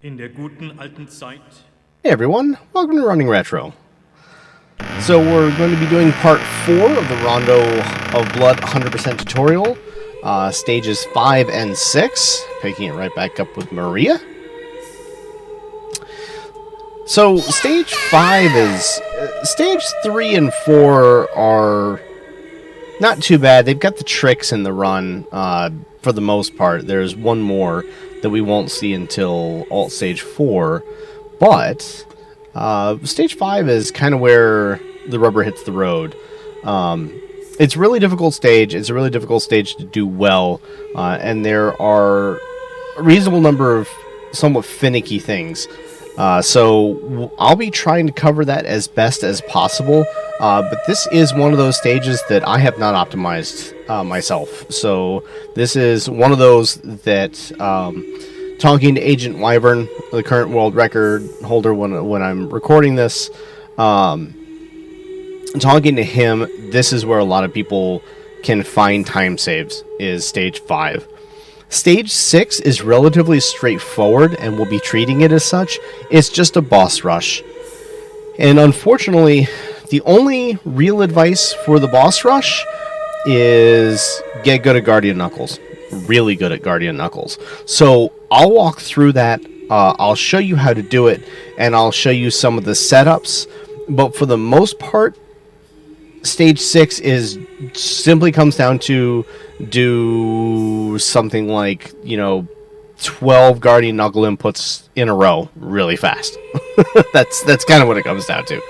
In der guten alten Zeit. Hey everyone, welcome to Running Retro. So we're going to be doing part 4 of the Rondo of Blood 100% tutorial, stages 5 and 6, picking it right back up with Maria. So stage 5 is, stage 3 and 4 are not too bad. They've got the tricks in the run for the most part. There's one more that we won't see until alt stage 4, but stage 5 is kind of where the rubber hits the road. It's a really difficult stage. It's a really difficult stage to do well, and there are a reasonable number of somewhat finicky things. So I'll be trying to cover that as best as possible, but this is one of those stages that I have not optimized myself. So this is one of those that, talking to Agent Wyvern, the current world record holder when I'm recording this, talking to him, this is where a lot of people can find time saves, is stage 5. Stage 6 is relatively straightforward, and we'll be treating it as such. It's just a boss rush. And unfortunately, the only real advice for the boss rush is get good at Guardian Knuckles. Really good at Guardian Knuckles. So I'll walk through that. I'll show you how to do it, and I'll show you some of the setups. But for the most part, stage 6 is simply comes down to do something like, 12 Guardian Knuckle inputs in a row really fast. That's kind of what it comes down to.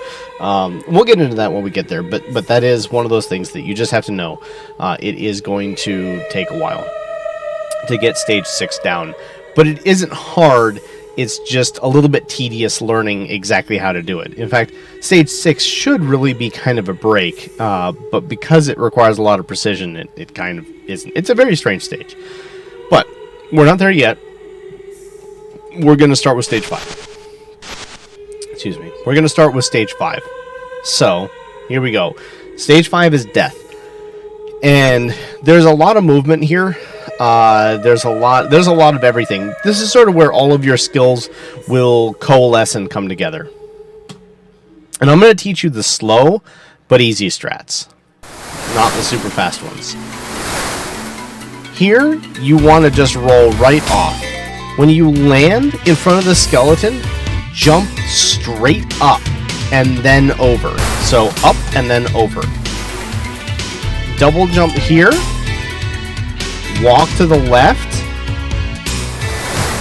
We'll get into that when we get there, but that is one of those things that you just have to know. It is going to take a while to get stage 6 down, but it isn't hard. It's just a little bit tedious learning exactly how to do it. In fact, stage 6 should really be kind of a break, but because it requires a lot of precision, it kind of isn't. It's a very strange stage. But we're not there yet. We're going to start with stage 5. Excuse me. We're going to start with stage 5. So, here we go. Stage 5 is death. And there's a lot of movement here. There's a lot of everything. This is sort of where all of your skills will coalesce and come together. And I'm going to teach you the slow but easy strats, not the super fast ones. Here, you want to just roll right off. When you land in front of the skeleton, jump straight up and then over. So up and then over. Double jump here. Walk to the left,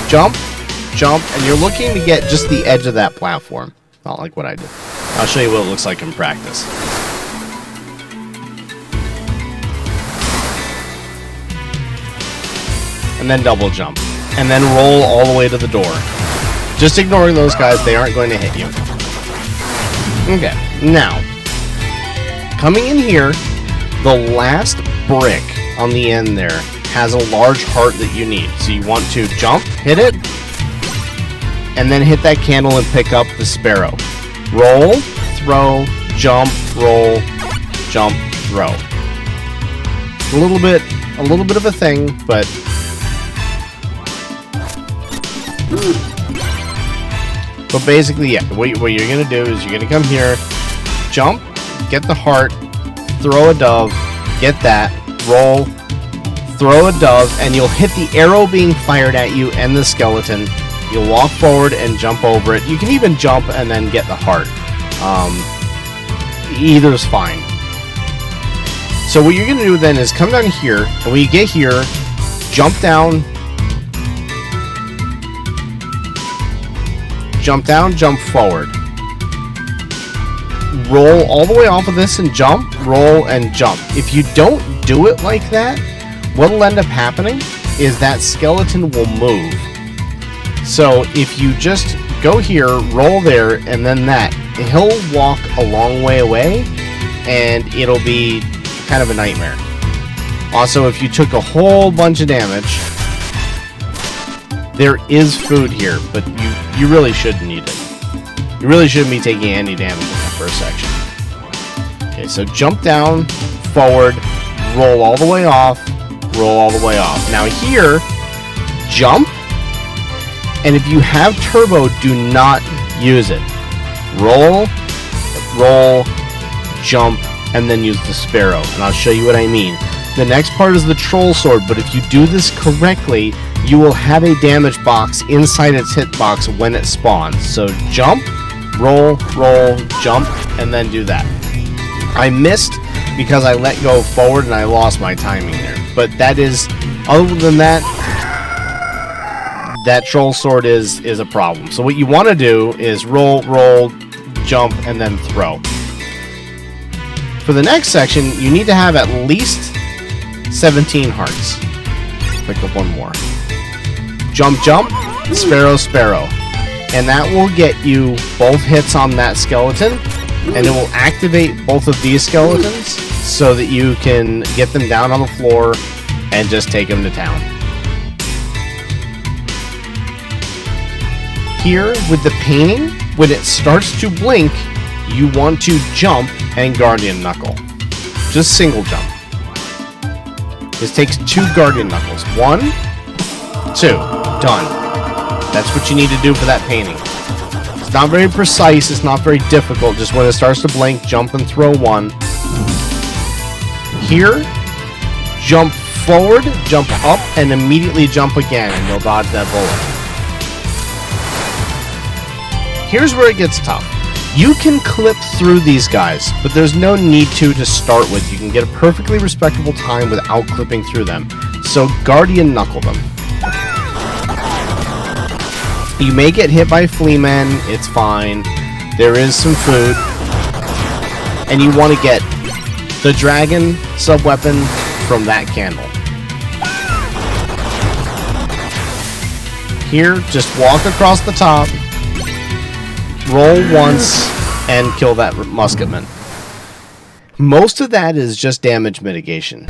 jump, and you're looking to get just the edge of that platform. Not like what I did. I'll show you what it looks like in practice. And then double jump. And then roll all the way to the door. Just ignoring those guys, they aren't going to hit you. Okay, now, coming in here, the last brick on the end there has a large heart that you need. So you want to jump, hit it, and then hit that candle and pick up the sparrow. Roll, throw, jump, roll, jump, throw. A little bit of a thing, but basically, yeah, what you're gonna do is you're gonna come here, jump, get the heart, throw a dove, get that, roll, throw a dove, and you'll hit the arrow being fired at you and the skeleton. You'll walk forward and jump over it. You can even jump and then get the heart. Either's fine. So what you're going to do then is come down here, and when you get here, jump down, jump forward. Roll all the way off of this and jump, roll and jump. If you don't do it like that, what will end up happening is that skeleton will move. So if you just go here, roll there, and then that, he'll walk a long way away, and it'll be kind of a nightmare. Also, if you took a whole bunch of damage, there is food here, but you really shouldn't eat it. You really shouldn't be taking any damage in that first section. Okay, so jump down, forward, roll all the way off, roll all the way off. Now here, jump, And if you have turbo, do not use it. Roll, roll, jump, and then use the sparrow. And I'll show you what I mean. The next part is the troll sword, but if you do this correctly, you will have a damage box inside its hitbox when it spawns. So jump, roll, roll, jump, and then do that. I missed because I let go forward and I lost my timing there. But that is, other than that, that troll sword is a problem. So what you want to do is roll, roll, jump, and then throw. For the next section, you need to have at least 17 hearts. Pick up one more. Jump, jump, sparrow, sparrow. And that will get you both hits on that skeleton, and it will activate both of these skeletons so that you can get them down on the floor and just take them to town. Here, with the painting, when it starts to blink, you want to jump and Guardian Knuckle. Just single jump. This takes 2 Guardian Knuckles. 1, 2. Done. That's what you need to do for that painting. It's not very precise. It's not very difficult. Just when it starts to blink, jump and throw 1. Here, jump forward, jump up, and immediately jump again, and you'll dodge that bullet. Here's where it gets tough. You can clip through these guys, but there's no need to start with. You can get a perfectly respectable time without clipping through them. So Guardian Knuckle them. You may get hit by flea men, it's fine. There is some food. And you want to get the dragon sub-weapon from that candle. Here, just walk across the top, roll once, and kill that musketman. Most of that is just damage mitigation.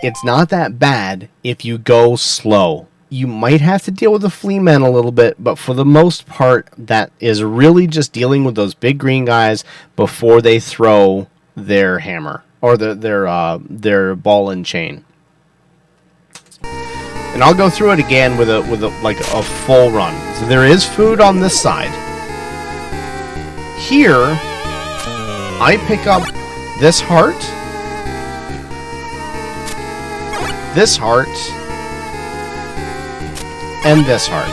It's not that bad if you go slow. You might have to deal with the flea men a little bit, but for the most part, that is really just dealing with those big green guys before they throw their hammer or their ball and chain. And I'll go through it again with a full run. So there is food on this side. Here, I pick up this heart, and this heart.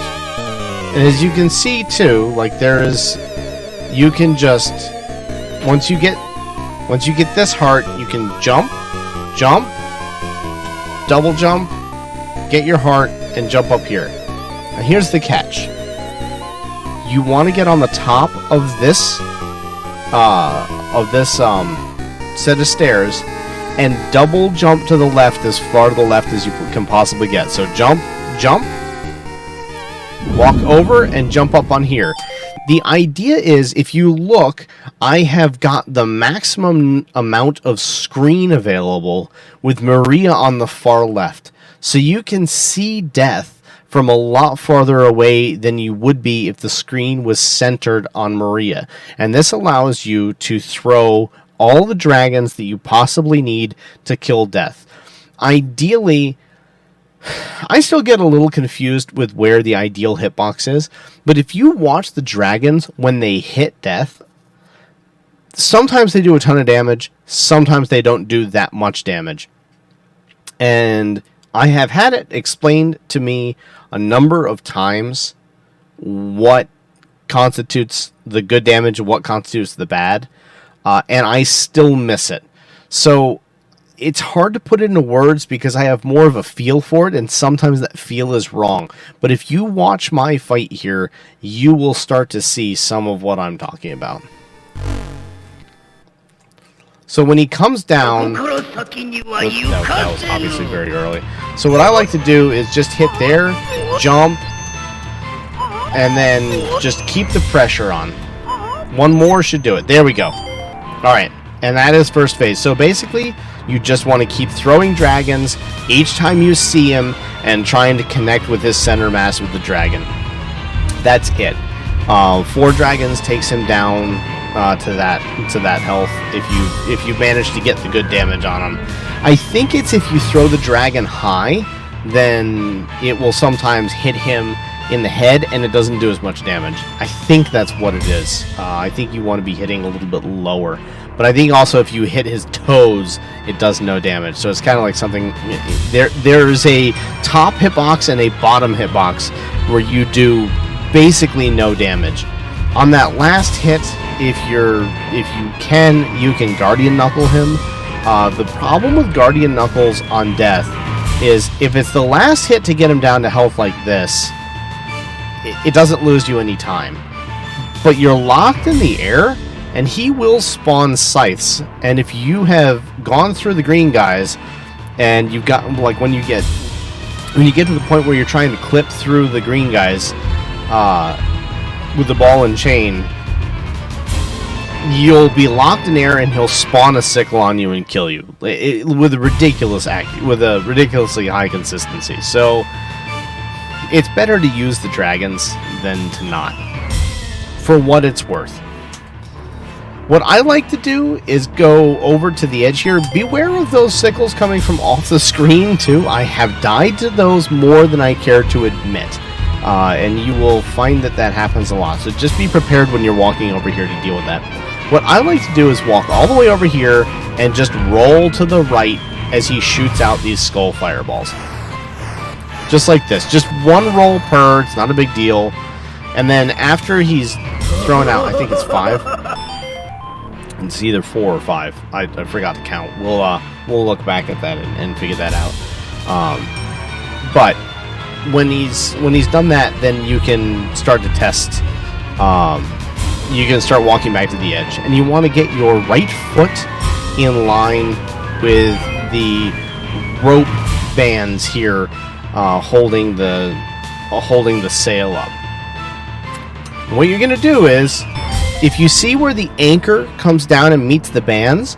And as you can see too, like you can just, once you get this heart, you can jump, double jump, get your heart, and jump up here. Now here's the catch. You want to get on the top of this set of stairs and double jump to the left, as far to the left as you can possibly get. So jump, walk over, and jump up on here. The idea is, if you look, I have got the maximum amount of screen available with Maria on the far left. So you can see death from a lot farther away than you would be if the screen was centered on Maria. And this allows you to throw all the dragons that you possibly need to kill death. Ideally, I still get a little confused with where the ideal hitbox is, but if you watch the dragons when they hit death, sometimes they do a ton of damage, sometimes they don't do that much damage. And I have had it explained to me a number of times what constitutes the good damage and what constitutes the bad, and I still miss it. So it's hard to put into words because I have more of a feel for it, and sometimes that feel is wrong. But if you watch my fight here, you will start to see some of what I'm talking about. So when he comes down, that was obviously very early. So what I like to do is just hit there, jump, and then just keep the pressure on. One more should do it. There we go. Alright, and that is first phase. So basically, you just want to keep throwing dragons each time you see him and trying to connect with his center mass with the dragon. That's it. 4 dragons takes him down to that health if you manage to get the good damage on him. I think it's if you throw the dragon high, then it will sometimes hit him in the head, and it doesn't do as much damage. I think that's what it is. I think you want to be hitting a little bit lower. But I think also if you hit his toes, it does no damage. So it's kind of like something... There's a top hitbox and a bottom hitbox where you do basically no damage. On that last hit, if you can Guardian Knuckle him. The problem with Guardian Knuckles on death is if it's the last hit to get him down to health like this, it doesn't lose you any time. But you're locked in the air, and he will spawn scythes. And if you have gone through the green guys, and you've got, like, when you get to the point where you're trying to clip through the green guys with the ball and chain, you'll be locked in air, and he'll spawn a sickle on you and kill you with a ridiculously high consistency. So it's better to use the dragons than to not, for what it's worth. What I like to do is go over to the edge here. Beware of those sickles coming from off the screen too. I have died to those more than I care to admit. And you will find that happens a lot. So just be prepared when you're walking over here to deal with that. What I like to do is walk all the way over here and just roll to the right as he shoots out these skull fireballs. Just like this. Just one roll per. It's not a big deal. And then after he's thrown out, I think it's 5. It's either 4 or 5. I forgot to count. We'll look back at that and figure that out. But when he's done that, then you can start to test. You can start walking back to the edge, and you want to get your right foot in line with the rope bands here, holding the sail up. What you're gonna do is, if you see where the anchor comes down and meets the bands,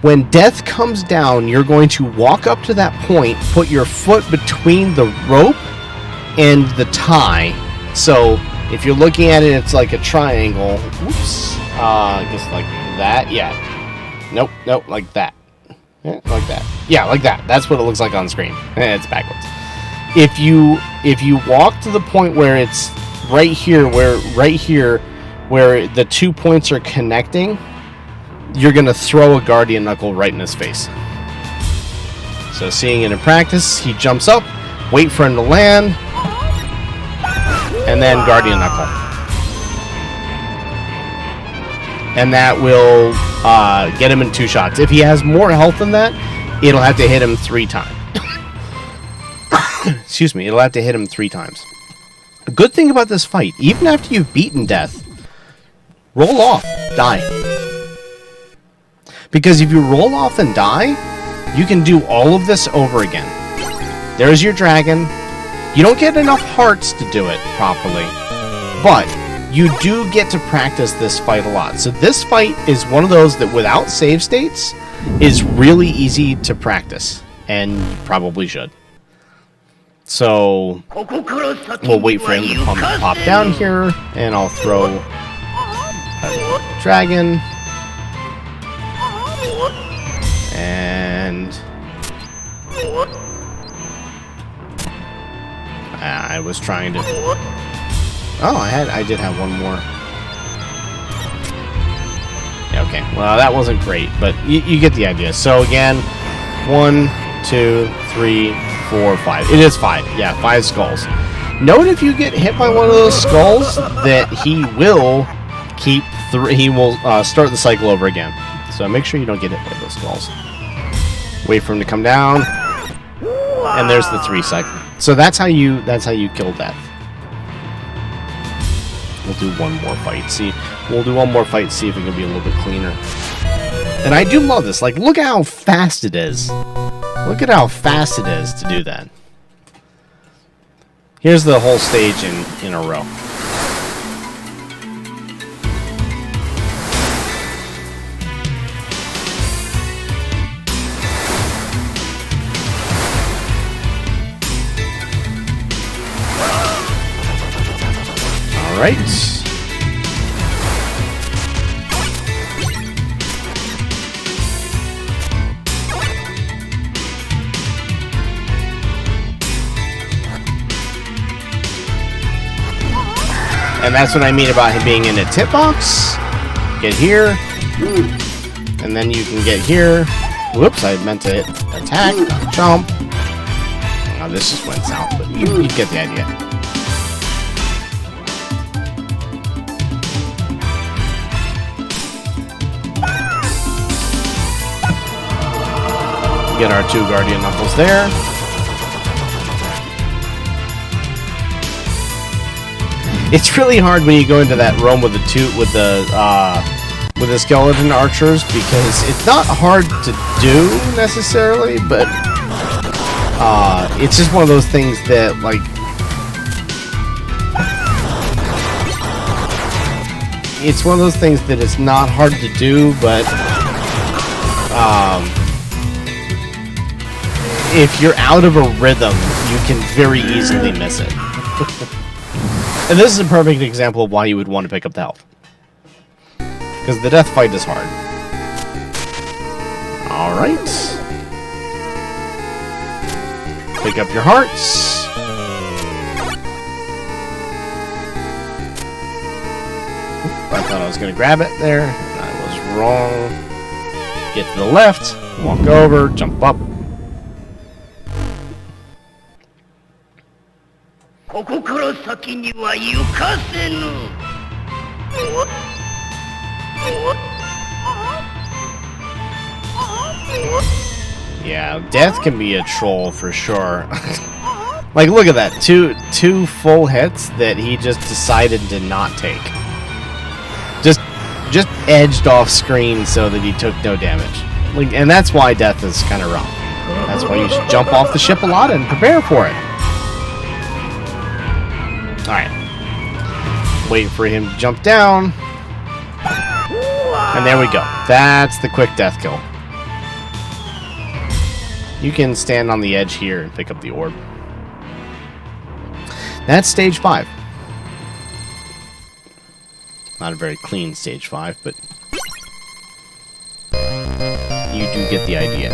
when death comes down, you're going to walk up to that point, put your foot between the rope and the tie. So if you're looking at it, it's like a triangle. Whoops. Just like that. Yeah. Nope, like that. Yeah, like that. Yeah, like that. That's what it looks like on screen. It's backwards. If you walk to the point where it's right here where the 2 points are connecting, you're going to throw a Guardian Knuckle right in his face. So seeing it in practice, he jumps up, wait for him to land, and then Guardian Knuckle. And that will get him in 2 shots. If he has more health than that, it'll have to hit him 3 times. Excuse me, it'll have to hit him 3 times. The good thing about this fight, even after you've beaten death, roll off, die. Because if you roll off and die, you can do all of this over again. There's your dragon. You don't get enough hearts to do it properly, but you do get to practice this fight a lot. So this fight is one of those that without save states is really easy to practice, and you probably should. So we'll wait for him to pop down here, and I'll throw a dragon. And I was trying to... Oh, I did have one more. Yeah, okay, well, that wasn't great, but you get the idea. So again, 1, 2, 3, 4, 5. It is 5. Yeah, 5 skulls. Note if you get hit by one of those skulls that he will keep... he will start the cycle over again. So make sure you don't get hit by those skulls. Wait for him to come down, and there's the 3 cycle. So that's how you kill death. We'll do one more fight. We'll do one more fight. See if it can be a little bit cleaner. And I do love this. Like, look at how fast it is. Look at how fast it is to do that. Here's the whole stage in a row. Right. And that's what I mean about him being in a tip box. Get here. And then you can get here. Whoops, I meant to attack, not jump. Oh, this just went south, but you get the idea. Get our 2 Guardian Knuckles there. It's really hard when you go into that room with the skeleton archers, because it's not hard to do necessarily, but it's just one of those things that, like, it's one of those things that it's not hard to do, but if you're out of a rhythm, you can very easily miss it. And this is a perfect example of why you would want to pick up the health. Because the death fight is hard. Alright. Pick up your hearts. Oop, I thought I was going to grab it there. And I was wrong. Get to the left. Walk over. Jump up. Yeah, death can be a troll for sure. Like, look at that. Two full hits that he just decided to not take. Just edged off screen so that he took no damage. Like, and that's why death is kind of rough. That's why you should jump off the ship a lot and prepare for it. Alright. Wait for him to jump down. And there we go. That's the quick death kill. You can stand on the edge here and pick up the orb. That's stage 5. Not a very clean stage 5, but you do get the idea.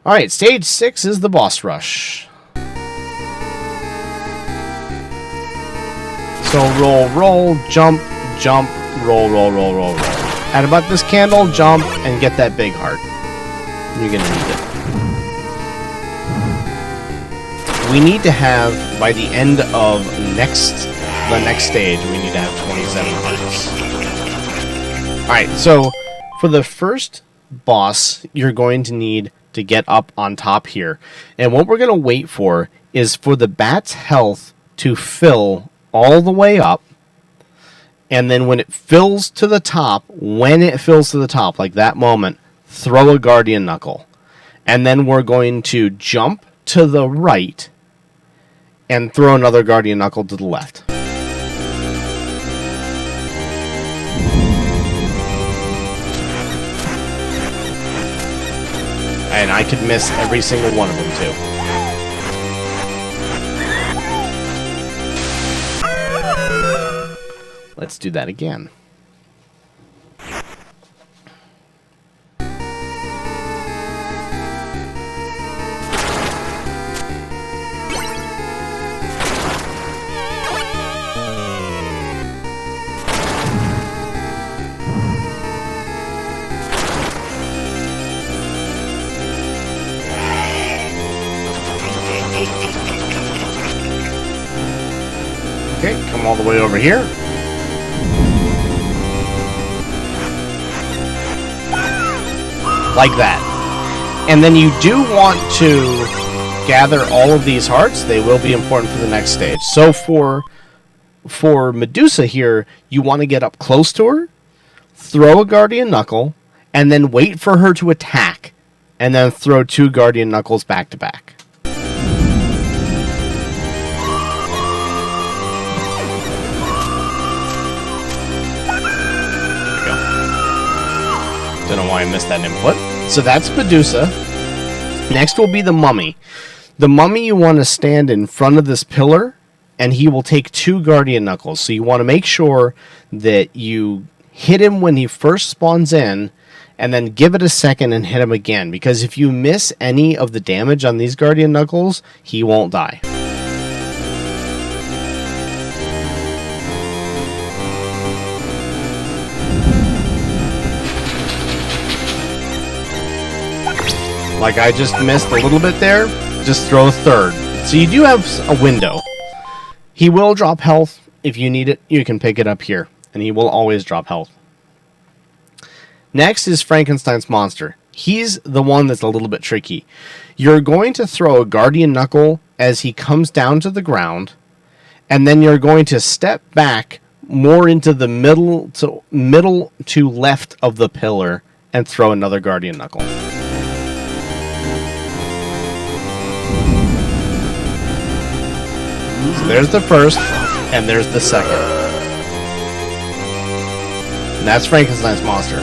Alright, stage 6 is the boss rush. So roll, jump, roll. At about this candle, jump, and get that big heart. You're gonna need it. We need to have, by the end of the next stage, we need to have 27 hearts. Alright, so for the first boss, you're going to need to get up on top here. And what we're going to wait for is for the bat's health to fill all the way up. And then when it fills to the top, like that moment, throw a Guardian Knuckle. And then we're going to jump to the right and throw another Guardian Knuckle to the left. And I could miss every single one of them, too. Let's do that again. Okay, come all the way over here. Like that. And then you do want to gather all of these hearts. They will be important for the next stage. So for Medusa here, you want to get up close to her, throw a Guardian Knuckle, and then wait for her to attack, and then throw 2 Guardian Knuckles back to back. Don't know why I missed that input. So that's Medusa. Next will be the mummy. The mummy, you want to stand in front of this pillar, and he will take 2 Guardian Knuckles. So you want to make sure that you hit him when he first spawns in, and then give it a second and hit him again, because if you miss any of the damage on these Guardian Knuckles, he won't die. Like I just missed a little bit there, just throw a third. So you do have a window. He will drop health. If you need it, you can pick it up here, and he will always drop health. Next is Frankenstein's monster. He's the one that's a little bit tricky. You're going to throw a Guardian Knuckle as he comes down to the ground, and then you're going to step back more into the middle to left of the pillar and throw another Guardian Knuckle. So there's the first, and there's the second. And that's Frankenstein's monster.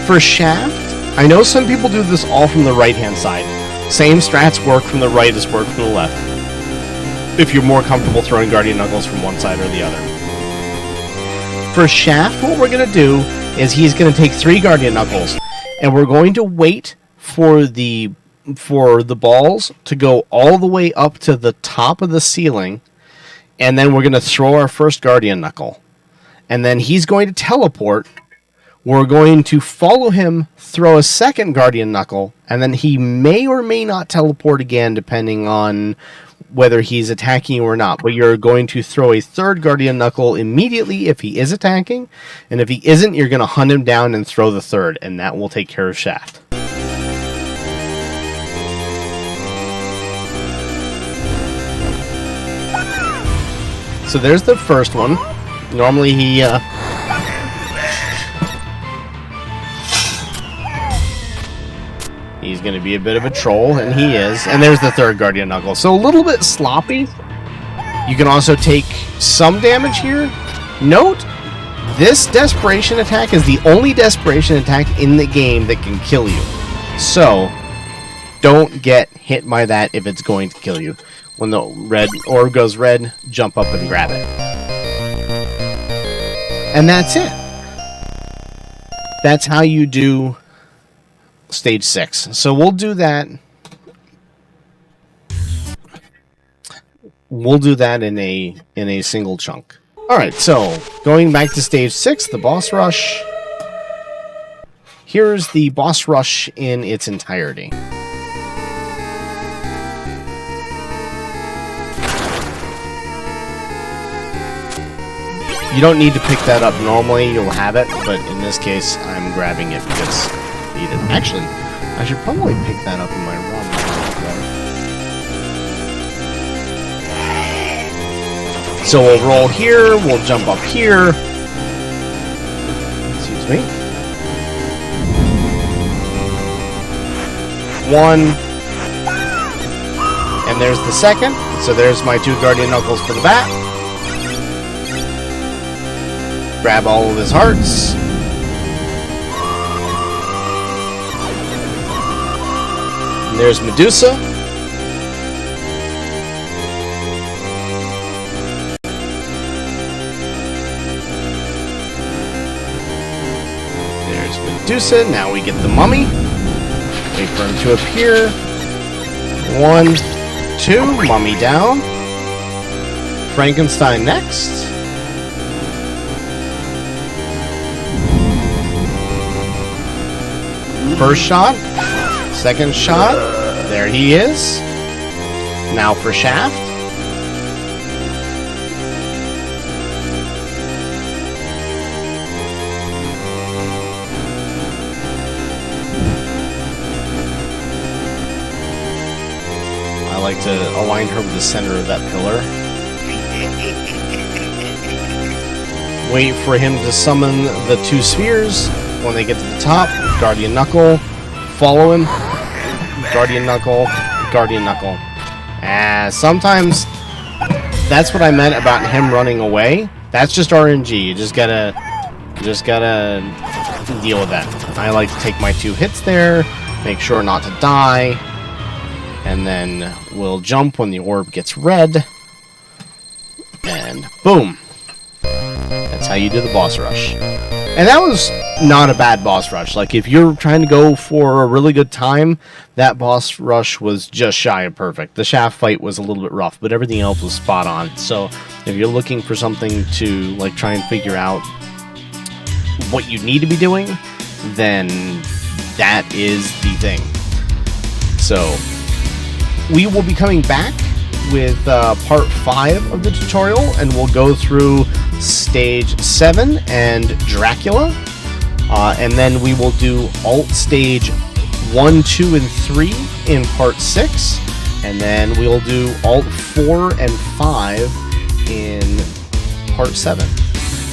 For Shaft, I know some people do this all from the right-hand side. Same strats work from the right as work from the left, if you're more comfortable throwing Guardian Knuckles from one side or the other. For Shaft, what we're going to do is he's going to take 3 Guardian Knuckles, and we're going to wait for the balls to go all the way up to the top of the ceiling, and then we're going to throw our first Guardian Knuckle. And then he's going to teleport. We're going to follow him, throw a second Guardian Knuckle, and then he may or may not teleport again, depending on whether he's attacking you or not. But you're going to throw a third Guardian Knuckle immediately if he is attacking, and if he isn't, you're going to hunt him down and throw the third, and that will take care of Shaft. So there's the first one. Normally he's going to be a bit of a troll, and he is. And there's the third Guardian Knuckle. So a little bit sloppy. You can also take some damage here. Note, this Desperation attack is the only Desperation attack in the game that can kill you. So, don't get hit by that if it's going to kill you. When the red orb goes red, jump up and grab it. And that's it. That's how you do stage 6. So we'll do that. We'll do that in a single chunk. Alright, so going back to stage 6, the boss rush. Here's the boss rush in its entirety. You don't need to pick that up normally, you'll have it, but in this case, I'm grabbing it because I need it. Actually, I should probably pick that up in my run. So we'll roll here, we'll jump up here. Excuse me. 1. And there's the second. So there's my 2 Guardian Knuckles for the bat. Grab all of his hearts. And there's Medusa. There's Medusa. Now we get the mummy. Wait for him to appear. 1, 2. Mummy down. Frankenstein next. First shot, second shot, there he is. Now for Shaft. I like to align her with the center of that pillar. Wait for him to summon the 2 spheres. When they get to the top, Guardian Knuckle, follow him, Guardian Knuckle, Guardian Knuckle. Sometimes that's what I meant about him running away. That's just RNG. You just gotta deal with that. I like to take my 2 hits there, make sure not to die, and then we'll jump when the orb gets red, and boom. That's how you do the boss rush. And that was not a bad boss rush. Like, if you're trying to go for a really good time, that boss rush was just shy of perfect. The shaft fight was a little bit rough, but everything else was spot on. So if you're looking for something to, like, try and figure out what you need to be doing, then that is the thing. So we will be coming back with part 5 of the tutorial, and we'll go through stage 7 and Dracula, and then we will do alt stage 1, 2, and 3 in part 6, and then we'll do alt 4 and 5 in part 7.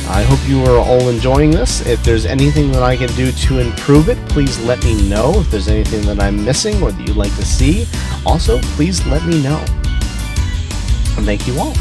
I hope you are all enjoying this. If there's anything that I can do to improve it, please let me know. If there's anything that I'm missing or that you'd like to see, also please let me know. And thank you all.